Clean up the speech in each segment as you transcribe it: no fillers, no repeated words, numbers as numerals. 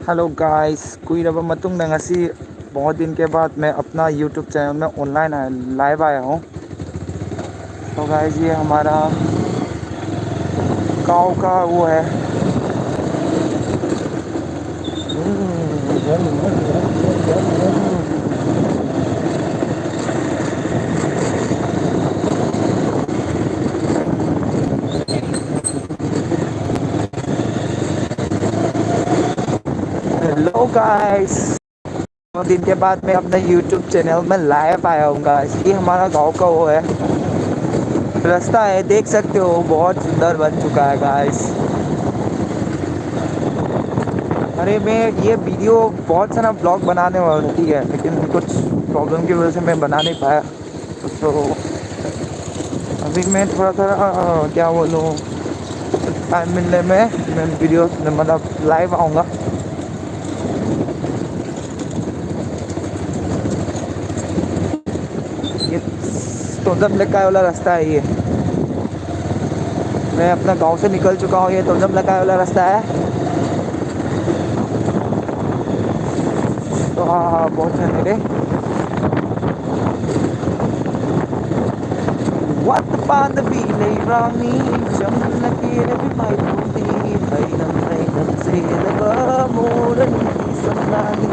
Hello guys, कुइराबा मतुंगदा ngasi बहुत दिन के बाद मैं अपना यूट्यूब चैनल में ऑनलाइन लाइव आया हूँ। तो गाइस ये हमारा गांव का वो है। हेलो गाइस, बहुत दिन के बाद मैं अपना यूट्यूब चैनल में लाइव आया हूँ गाइस। ये हमारा गांव का वो है, रास्ता है, देख सकते हो बहुत सुंदर बन चुका है गाइस। अरे मैं ये वीडियो बहुत सारा ब्लॉग बनाने वाली है, लेकिन कुछ प्रॉब्लम की वजह से मैं बना नहीं पाया। तो अभी मैं थोड़ा क्या बोलूँ, टाइम मिलने में मैं वीडियो मतलब लाइव आऊँगा। ये तोंदम लकाय वाला रास्ता है। ये मैं अपना गांव से निकल चुका हूँ। ये तोंदम लकाय वाला रास्ता है। तो हाँ बहुत है मेरे What upon the belay rami jam na kira bi mai puti hai nam se laga moran samlani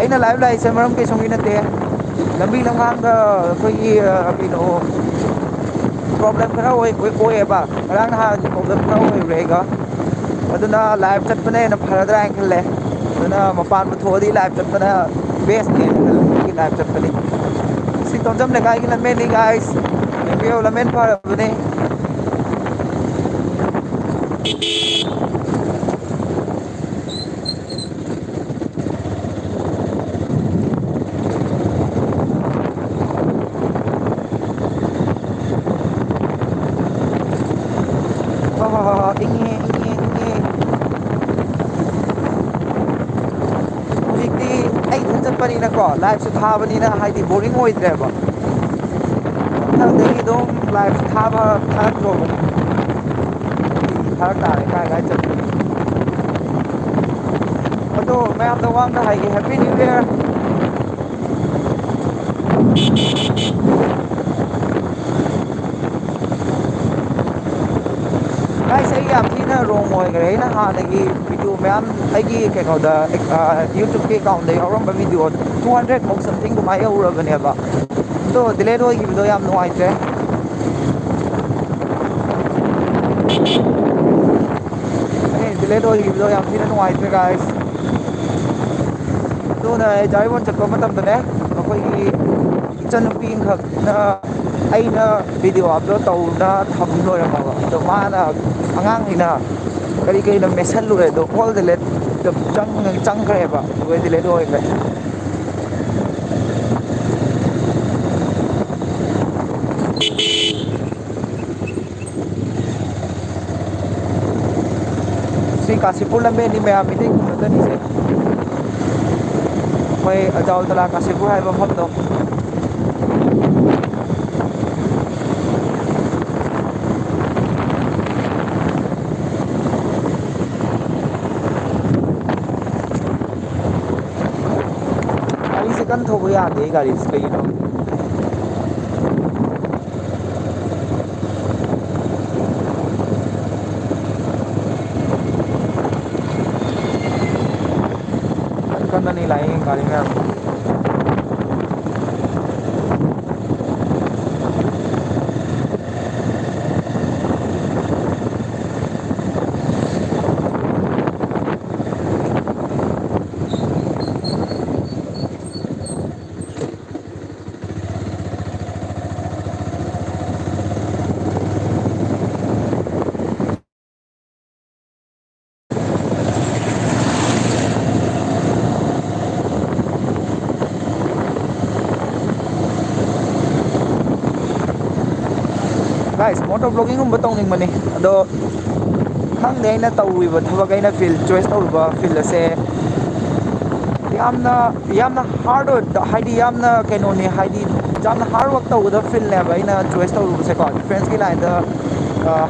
ai na live lai se maram ke songi na te lambi langang ga khoi kino problem khara oi ba rang ha problem khara oi rega aduna live chat bane na pharadra angle le aduna mapan ma thodi live chat bana best ne live chat bane si tonjam le kai ki lamen ni guys review lamen par bane na ko live sa thaba ni na haidi boring oidre ba thang dom live thaba thak ro thak ta kai kai chat ado मैं आप लोगों को high happy new year guys ai am thi na rong moi gre na ha na gi video ma'am ai cái nào da YouTube के account दे और हम video 200 mok something को my और बने बा तो डिलीट हो गई video याम नो आइते अरे डिलीट हो गई video याम थी ना नो आइते गाइस तो ना जाई वन चक्कर मतम दने कोई इचन पिंग खक ना aina video upload tawna tham loirama to mana angang ina kari na message lure do all the let the chang kare ba we dile do oi si kasipur lambe ni me amite kumata ni se koi ajal tala kasipur hai ba pham do kan thobo ya de gari kai no kan ni lai gari na guys motor vlogging um batong ning mani ado khang de na tawi ba thaba kai na feel choice taw ba feel ase yamna hard haidi yamna kaino ni haidi jamna hard work taw da feel ne ba ina choice taw se ko friends ki line da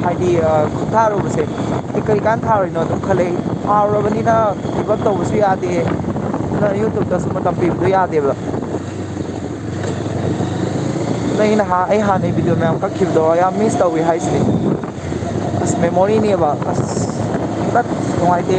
ꯍꯥꯏꯗꯤ ꯈꯨꯠꯊꯥꯔꯨꯕꯁꯦ ꯑꯩ ꯀꯔꯤꯀꯥꯟ ꯊꯥꯔꯨꯏꯅꯣ ꯑꯗꯨꯝ ꯈꯜꯂꯛꯏ ꯊꯥꯔꯨꯔꯕꯅꯤꯅ ꯒꯤꯞ up ꯇꯧꯕꯁꯨ ꯌꯥꯗꯦ ꯑꯗꯨꯅ ꯌꯨꯇꯨꯕꯇꯁꯨ ꯃꯇꯝ ꯄꯤꯕꯗꯣ ꯌꯥꯗꯦꯕ ꯑꯩ ꯍꯥꯟꯅꯩ ꯚꯤꯗꯤꯑꯣ ꯃꯌꯥꯝ ꯀꯛꯈꯤꯕꯗꯣ ꯌꯥꯝ ꯃꯤꯁ ꯇꯧꯏ ꯍꯥꯏꯁꯤꯅꯤ ꯑꯁ ꯃꯦꯃꯣꯔꯤꯅꯦꯕ ꯑꯁ ꯇꯠ ꯅꯨꯡꯉꯥꯏꯇꯦ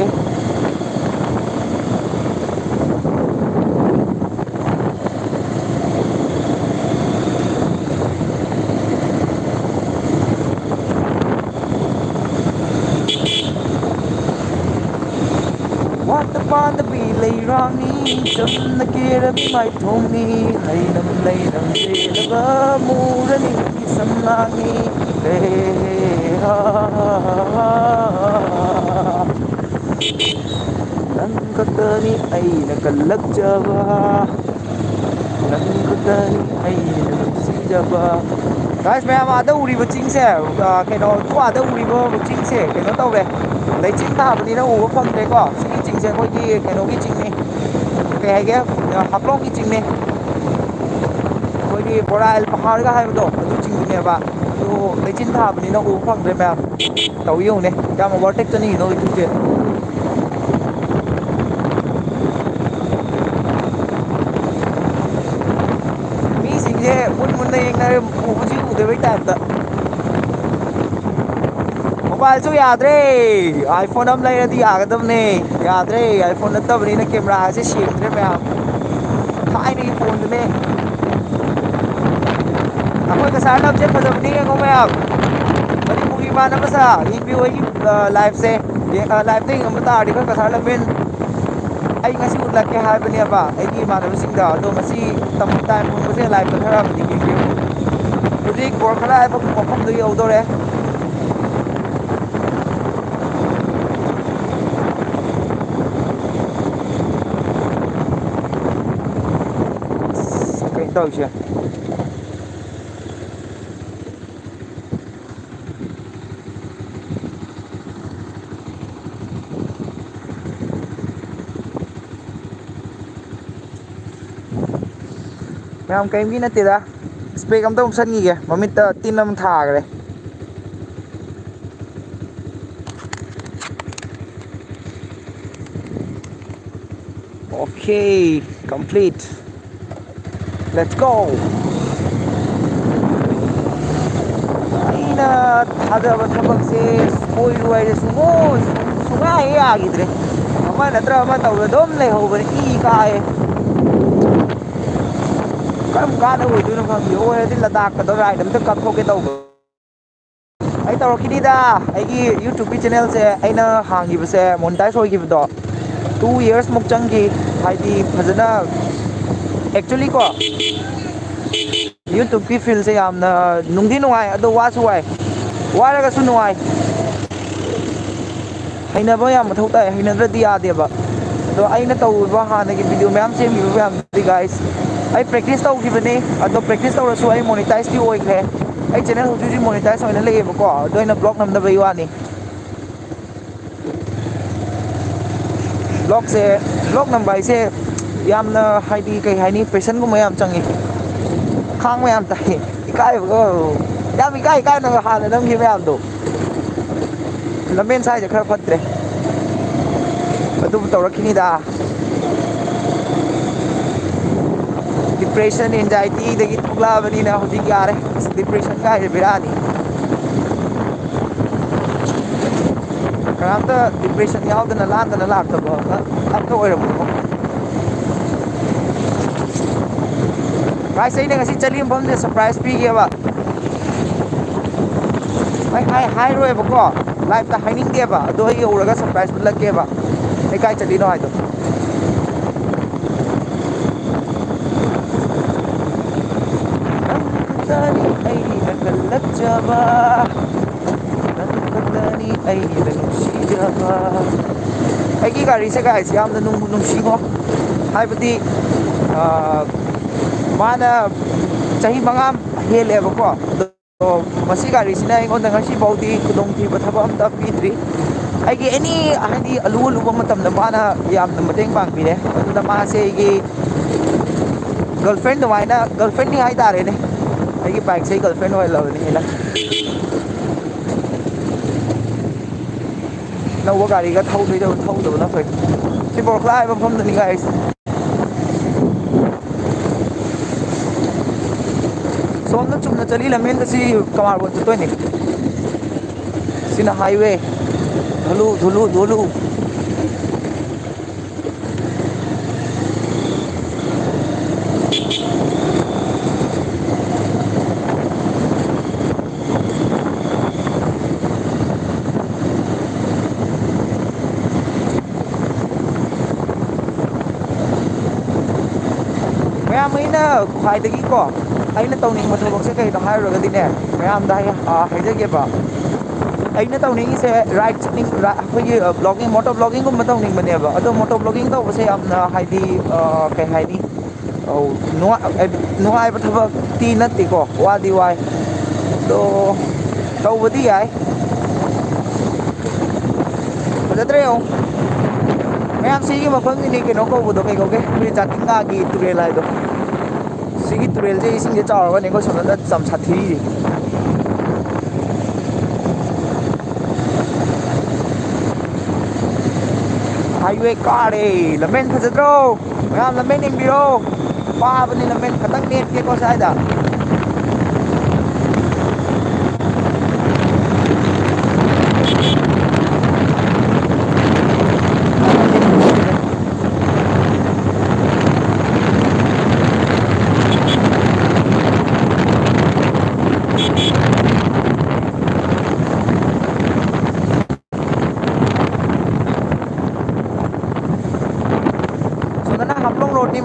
ꯋꯥꯠꯇ ꯄꯥꯟꯗꯕꯤ ꯂꯩꯔꯥꯡꯅꯤ ꯆꯝꯅ ꯀꯦꯔꯕꯤ ꯃꯥꯏꯊꯣꯡꯅꯤ ꯍꯩꯅꯝ ꯂꯩꯅꯝ ꯆꯦꯜꯂꯕ ꯃꯨꯔꯅꯤ ꯁꯝꯂꯥꯡꯅꯤ ꯅꯪ ꯈꯛꯇꯅꯤ ꯑꯩꯅ ꯀꯜꯂꯛꯆꯕ ꯅꯪ ꯈꯛꯇꯅꯤ ꯑꯩꯅ ꯅꯨꯡꯁꯤꯖꯕ ꯒꯥꯏꯁ ꯃꯌꯥꯝ ꯑꯥꯗ ꯎꯔꯤꯕ ꯆꯤꯡꯁꯦ ꯀꯩꯅꯣ ꯑꯥꯗ ꯎꯔꯤꯕ ꯆꯤꯡꯁꯦ ꯀꯩꯅꯣ ꯇꯧꯔꯦ ꯂꯩꯆꯤꯟ ꯊꯥꯕꯅꯤꯅ ꯎꯕ ꯐꯪꯗ꯭ꯔꯦꯀꯣ ꯁꯤꯒꯤ ꯆꯤꯡꯁꯦ ꯑꯩꯈꯣꯏꯒꯤ ꯀꯩꯅꯣꯒꯤ ꯆꯤꯡꯅꯤ ꯀꯩ ꯍꯥꯏꯒꯦ ꯍꯥꯞꯂꯣꯡꯒꯤ ꯆꯤꯡꯅꯤ ꯑꯩꯈꯣꯏꯒꯤ ꯕꯣꯔꯥꯏꯜ ꯄꯍꯥꯔꯒ ꯍꯥꯏꯕꯗꯣ ꯑꯗꯨ ꯆꯤꯡꯗꯨꯅꯦꯕ ꯑꯗꯨ ꯂꯩꯆꯤꯟ ꯊꯥꯕꯅꯤꯅ ꯎꯕ ꯐꯪꯗ꯭ꯔꯦ ꯃꯌꯥꯝ ꯇꯧ ꯌꯦꯡꯉꯨꯅꯦ ꯀꯌꯥꯝ ꯑꯣꯚꯔꯇꯦꯛ ꯆꯠꯅꯤꯡꯉꯤꯅꯣ ꯏꯇꯨꯁꯦ ꯃꯤꯁꯤꯡꯁꯦ ꯃꯨꯟ ꯃꯨꯟꯅ ꯌꯦꯡꯅꯔꯦ ꯎꯕꯁꯤ ꯎꯗꯕꯩ ꯇꯥꯏꯞꯇ ꯃꯣꯕꯥꯏꯜꯁꯨ ꯌꯥꯗ꯭ꯔꯦ ꯑꯥꯏꯐꯣꯟ ꯑꯃ ꯂꯩꯔꯗꯤ ꯌꯥꯒꯗꯕꯅꯦ ꯌꯥꯗ꯭ꯔꯦ ꯑꯥꯏꯐꯣꯟ ꯅꯠꯇꯕꯅꯤꯅ ꯀꯦꯃꯦꯔꯥꯁꯦ ꯁꯦꯡꯗ꯭ꯔꯦ ꯃꯌꯥꯝ ꯊꯥꯏꯅꯒꯤ ꯐꯣꯟꯗꯨꯅꯦ ꯑꯩꯈꯣꯏ ꯀꯁꯥꯔ ꯂꯝꯁꯦ ꯐꯖꯕꯅꯤ ꯌꯦꯡꯉꯣ ꯃꯌꯥꯝ ꯃꯅꯤꯄꯨꯔꯒꯤ ꯏꯃꯥꯟꯅꯕꯁꯥ ꯌꯦꯡꯕꯤꯌꯨ ꯑꯩꯒꯤ ꯂꯥꯏꯐꯁꯦ ꯂꯥꯏꯐꯇ ꯌꯦꯡꯉꯝꯕ ꯇꯥꯔꯗꯤ ꯑꯩꯈꯣꯏ ꯀꯁꯥꯔ ꯂꯝꯕꯦꯟ ꯑꯩ ꯉꯁꯤ ꯎꯠꯂꯛꯀꯦ ꯍꯥꯏꯕꯅꯦꯕ ꯑꯩꯒꯤ ꯏꯃꯥꯟꯅꯕꯁꯤꯡꯗ ꯑꯗꯣ ꯉꯁꯤ ꯇꯥꯏꯝ ꯐꯪꯕꯁꯦ ꯂꯥꯏꯐꯇ ꯈꯔ ꯑꯃꯗꯤ ꯌꯦꯡꯕꯤꯌꯨ ꯍꯧꯖꯤꯛ ꯕꯣꯔ ꯈꯔ ꯍꯥꯏꯕ ꯃꯐꯝꯗꯨ ꯌꯧꯗꯧꯔꯦ ꯀꯩꯅꯣ ꯇꯧꯔꯤꯁꯦ ꯃꯌꯥꯝ ꯀꯔꯤꯝꯒꯤ ꯅꯠꯇꯦꯗ ꯏꯁꯄꯦꯛ ꯑꯝꯇ ꯎꯞꯁꯟꯈꯤꯒꯦ ꯃꯃꯤꯠꯇ ꯇꯤꯟ ꯑꯃ ꯊꯥꯈ꯭ꯔꯦ ꯑꯣꯀꯦ ꯀꯝꯄ꯭ꯂꯤꯠ ꯂꯦꯠꯁ ꯒꯣ ꯑꯩꯅ ꯊꯥꯖꯕ ꯊꯕꯛꯁꯦ ꯁꯣꯏꯔꯨ ꯍꯥꯏꯔꯦ ꯁꯨꯡꯌꯥ ꯍꯦꯛ ꯌꯥꯈꯤꯗ꯭ꯔꯦ ꯑꯃ ꯅꯠꯇ꯭ꯔ ꯑꯃ ꯇꯧꯔ ꯑꯗꯨꯝ ꯂꯩꯍꯧꯕꯅꯤ ꯏ ꯀꯥꯏꯌꯦ ꯀꯔꯝ ꯀꯥꯟꯗ ꯑꯣꯏꯗꯣꯏꯅꯣ ꯈꯪꯗꯦ ꯑꯣꯏꯔꯗꯤ ꯂꯗꯥꯛꯀꯗꯣ ꯔꯥꯏꯠ ꯑꯝꯇ ꯀꯥꯞꯊꯣꯛꯀꯦ ꯇꯧꯕ ꯑꯩ ꯇꯧꯔꯛꯈꯤꯅꯤꯗ ꯑꯩꯒꯤ ꯌꯨꯇꯨꯕꯀꯤ ꯆꯦꯅꯦꯜꯁꯦ ꯑꯩꯅ ꯍꯥꯡꯈꯤꯕꯁꯦ ꯃꯣꯅꯤꯇꯥꯏꯁ ꯑꯣꯏꯈꯤꯕꯗꯣ 2 years ꯃꯨꯛ ꯆꯪꯈꯤ ꯍꯥꯏꯗꯤ ꯐꯖꯅ ꯑꯦꯛꯆꯨꯋꯦꯂꯤ ꯀꯣ ꯌꯨꯇꯨꯕꯀꯤ ꯐꯤꯜꯁꯦ ꯌꯥꯝꯅ ꯅꯨꯡꯗꯤ ꯅꯨꯡꯉꯥꯏ ꯑꯗꯣ ꯋꯥꯁꯨ ꯋꯥꯏ ꯋꯥꯔꯒꯁꯨ ꯅꯨꯡꯉꯥꯏ ꯍꯩꯅꯕ ꯌꯥꯝ ꯃꯊꯧ ꯇꯥꯏ ꯍꯩꯅꯗ꯭ꯔꯗꯤ ꯌꯥꯗꯦꯕ ꯑꯗꯣ ꯑꯩꯅ ꯇꯧꯔꯤꯕ ꯍꯥꯟꯅꯒꯤ ꯚꯤꯗꯤꯑꯣ ꯃꯌꯥꯝ ꯁꯦꯝꯈꯤꯕ ꯃꯌꯥꯝꯗꯨꯗꯤ ꯒꯥꯏꯁ ꯑꯩ ꯄ꯭ꯔꯦꯛꯇꯤꯁ ꯇꯧꯈꯤꯕꯅꯤ ꯑꯗꯣ ꯄ꯭ꯔꯦꯛꯇꯤꯁ ꯇꯧꯔꯁꯨ ꯑꯩ ꯃꯣꯅꯤꯇꯥꯏꯁꯇꯤ ꯑꯣꯏꯈ꯭ꯔꯦ ꯑꯩ ꯆꯦꯅꯦꯜ ꯍꯧꯖꯤꯛ ꯍꯧꯖꯤꯛ ꯃꯣꯅꯤꯇꯥꯏꯁ ꯑꯣꯏꯅ ꯂꯩꯌꯦꯕꯀꯣ ꯑꯗꯣ ꯑꯩꯅ ꯕ꯭ꯂꯣꯛ ꯅꯝꯗꯕꯩ ꯋꯥꯅꯤ ꯕ꯭ꯂꯣꯛ ꯅꯝꯕ ꯍꯥꯏꯁꯦ ꯌꯥꯝꯅ ꯍꯥꯏꯗꯤ ꯀꯩ ꯍꯥꯏꯅꯤ ꯄꯦꯁꯟꯒꯨꯝꯕ ꯌꯥꯝ ꯆꯪꯉꯤ ꯈꯥꯡꯕ ꯌꯥꯝ ꯇꯥꯏ ꯏꯀꯥꯏꯕꯒ ꯌꯥꯝ ꯏꯀꯥꯏꯅꯒ ꯍꯥꯟꯅ ꯅꯝꯈꯤ ꯃꯌꯥꯝꯗꯣ ꯂꯝꯕꯦꯟ ꯁ꯭ꯋꯥꯏꯁꯦ ꯈꯔ ꯐꯠꯇ꯭ꯔꯦ ꯑꯗꯨꯕꯨ ꯇꯧꯔꯛꯈꯤꯅꯤꯗ ꯗꯤꯄ꯭ꯔꯦꯁꯟ ꯑꯦꯟꯖꯥꯏꯇꯤꯗꯒꯤ ꯊꯣꯛꯂꯛꯑꯕꯅꯤꯅ ꯍꯧꯖꯤꯛ ꯌꯥꯔꯦ ꯗꯤꯄ꯭ꯔꯦꯁꯟ ꯀꯥꯏꯁꯦ ꯕꯦꯔꯥꯅꯤ ꯀꯅꯥꯝꯇ ꯗꯤꯄ꯭ꯔꯦꯁꯟ ꯌꯥꯎꯗꯅ ꯂꯥꯟꯗꯅ ꯂꯥꯛꯇꯕ ꯑꯝꯇ ꯑꯣꯏꯔꯝꯃꯣꯏꯀꯣ ꯚꯥꯏꯁ ꯑꯩꯅ ꯉꯁꯤ ꯆꯠꯂꯤ ꯃꯐꯝꯁꯦ ꯁꯔꯄ꯭ꯔꯥꯏꯖ ꯄꯤꯒꯦꯕ ꯍꯥꯏꯔꯣꯏꯕꯀꯣ ꯂꯥꯏꯞꯇ ꯍꯥꯏꯅꯤꯡꯗꯦꯕ ꯑꯗꯣ ꯑꯩ ꯌꯧꯔꯒ ꯁꯔꯄ꯭ꯔꯥꯏꯖ ꯎꯠꯂꯛꯀꯦꯕ ꯑꯩ ꯀꯥꯏ ꯆꯠꯂꯤꯅꯣ ꯍꯥꯏꯗꯣ ꯅꯪ ꯑꯩꯅ ꯀꯜꯂꯛꯆꯕ ꯅꯪ ꯈꯛꯇꯅꯤ ꯑꯩꯅ ꯅꯨꯡꯁꯤꯖꯕ ꯑꯩꯒꯤ ꯒꯥꯔꯤꯁꯦ ꯒꯥꯏꯁꯦ ꯌꯥꯝꯅ ꯅꯨꯡꯕꯨ ꯅꯨꯡꯁꯤꯉꯣ ꯍꯥꯏꯕꯗꯤ ꯃꯥꯅ ꯆꯍꯤ 5 ꯍꯦꯜꯂꯦꯕꯀꯣ ꯑꯗꯣ ꯃꯁꯤ ꯒꯥꯔꯤꯁꯤꯅ ꯑꯩꯉꯣꯟꯗ ꯉꯁꯤꯐꯥꯎꯗꯤ ꯈꯨꯗꯣꯡꯊꯤꯕ ꯊꯕꯛ ꯑꯝꯇ ꯄꯤꯗ꯭ꯔꯤ ꯑꯩꯒꯤ ꯑꯦꯅꯤ ꯍꯥꯏꯗꯤ ꯑꯂꯨꯕ ꯃꯇꯝꯗ ꯃꯥꯅ ꯌꯥꯝꯅ ꯃꯇꯦꯡ ꯄꯥꯡꯕꯤꯔꯦ ꯑꯗꯨꯅ ꯃꯥꯁꯦ ꯑꯩꯒꯤ ꯒꯔꯜꯐ꯭ꯔꯦꯟ ꯑꯗꯨꯃꯥꯏꯅ ꯒꯔꯜꯐ꯭ꯔꯦꯟꯅꯤ ꯍꯥꯏꯇꯥꯔꯦꯅꯦ ꯑꯩꯒꯤ ꯕꯥꯏꯛꯁꯦ ꯑꯩ ꯒꯔꯜꯐ꯭ꯔꯦꯟ ꯑꯣꯏꯍꯜꯂꯕꯅꯤ ꯑꯩꯅ नौबा गाड़ी का थौदबना फै सि बरखला हाइबा मफमदनि गाइस सोमना चुमना चली लमेन से कमार बोल चतोय ने सिना हाईवे धुलू धुलू धुलू मैम अना खाई को अगर तौनीब थबसे कई हाईरगदीने मैम हाईजेबा अगर तौनीसे राइड अखोई ब्लॉगिंग मोटो ब्लॉगिंग तौनीबनेबा अदो मोटो ब्लॉगिंग तौबसे हाइदी कई हाइनी नुआइब थबक्ति नत्तेको वादी वाई दो तौबदी याय फजद्रे हो मैम सिगी मफमनि कनो कौबदो कई कौगे जातिंगागी तुरेल हाइदो सिगी तुरेल जे इसिंग जे चावरगने को सोनदा चम साथी हाईवे कारे लमेन फजद्रो मैम लमेन इंबिरो पाबनि लमेन खतंग नेट के को साइदा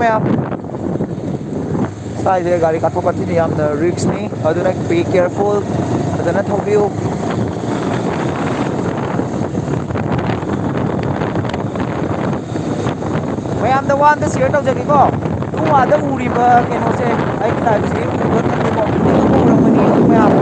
मैम साइड गाड़ी काथोकाची रिक्स नहीं बी केयरफुल फजना थौबियो मैम वान शेयर तौजगेको तुआद उरीब कनोसे टाइपसे उरमनी मैम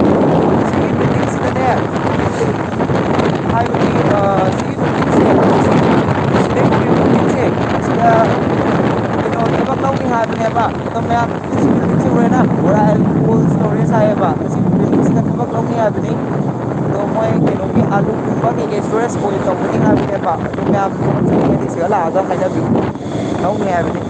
बिल्डिंगने हाबनेबा तो मैम बिल्डिंग से उरेना बड़ा कोल्ड स्टोरेज हाएबा बिल्डिंग से थबक लौनी हाबनी तो मैं कनोगी आलू कुंबा के स्टोरेज कोई तौबनी हाबनेबा तो मैम थबक से लागा हाइनाबि लौनी हाबनी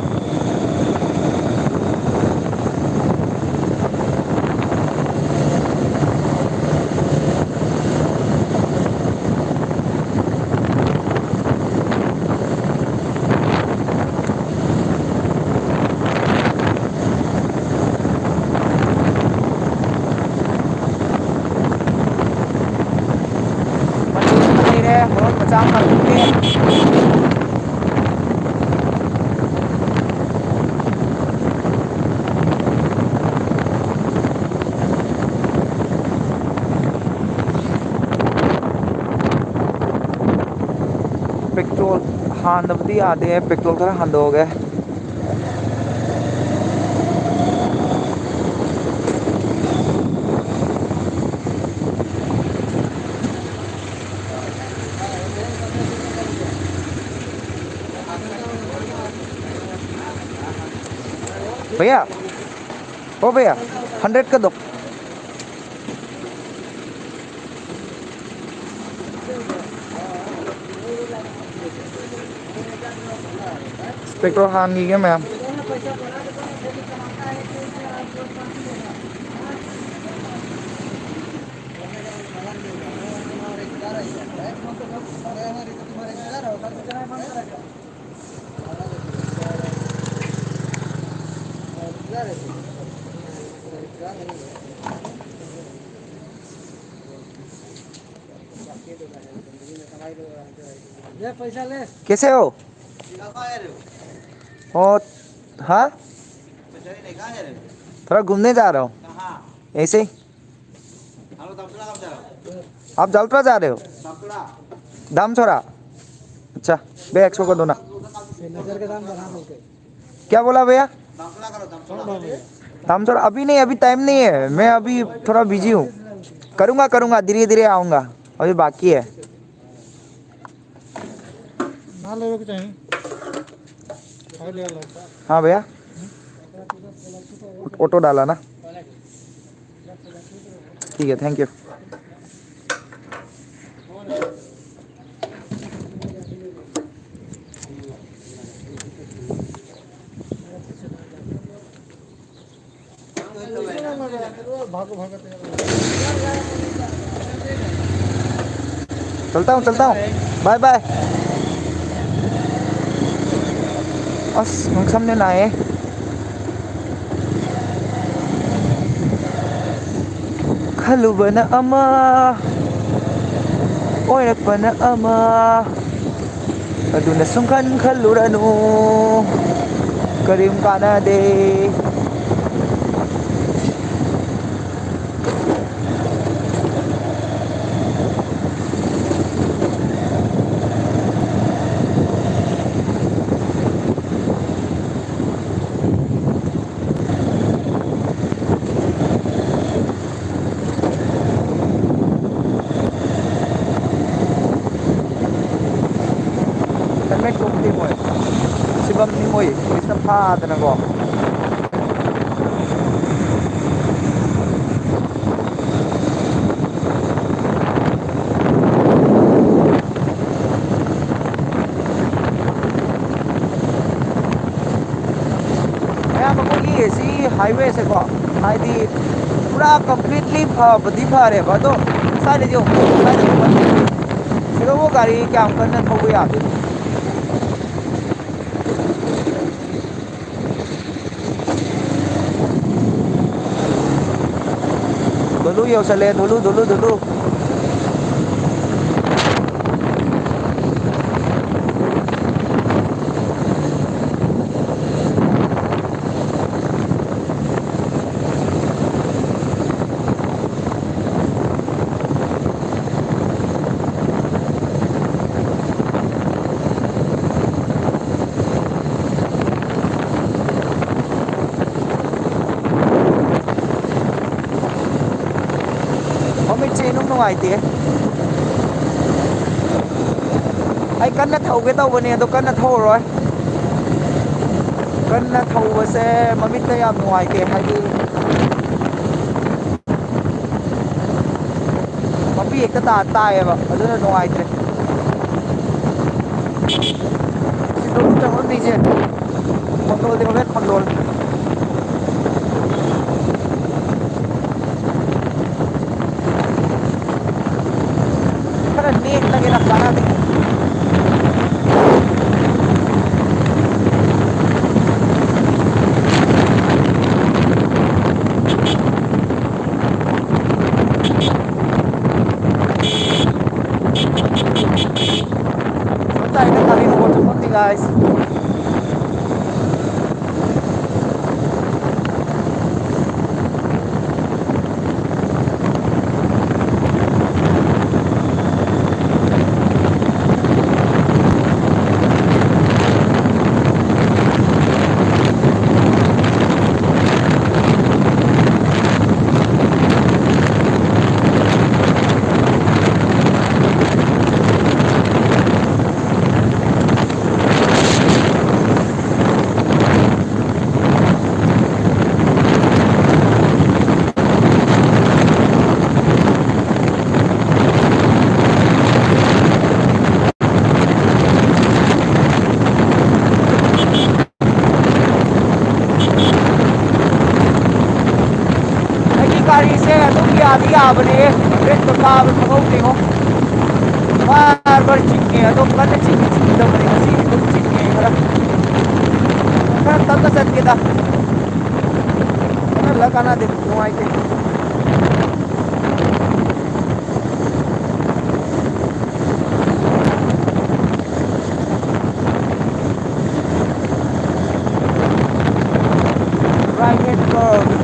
पेट्रोल हांदबदी आदे पेट्रोल खरा हांदोगे भैया ओ भैया 100 का दो पेट्रोल हांगी है मैम पैसा ले कैसे हो और हाँ थोड़ा घूमने जा रहा हूँ ऐसे ही आप जालपरा जा रहे हो दाम छोड़ा अच्छा भैया 100 का दो ना क्या बोला भैया दाम छोड़ा अभी नहीं अभी टाइम नहीं है मैं अभी थोड़ा बिजी हूँ करूँगा धीरे धीरे आऊँगा अभी बाकी है हाँ भैया ऑटो डाला ना ठीक है थैंक यू चलता हूँ बाय बाय नों सामने नाए खलुबना अमा ओइरकपना अमा अदुना सुंखन खलुरनु करीम कानादेไม่จุกที่มวยชิบัมนี่มวยมิสพาตนะก็हाईवे से को हाईदी पूरा कंप्लीटली बदी फारे तो साइड जो वो गाड़ी क्या करना थोड़ा याद dulu ya usah lihat dulu ngoài tía ai cân nó thầu cái tàu bên này tôi cân nó thô rồi cân nó thầu với xe mà biết tay ngoài kìa hay đi mà biết cái tà tai mà ở đó ngoài kìa tôi chẳng có gì chứ còn tôi thì có biết còn luôn neat lagi nak sana tu. Kita ini kali buat seperti guys. bani red ko ka ba ko ti ho mar bar chikke do kan chikke do bani si do chikke kara kan ta sat kita kana la kana de no ai te right hand curve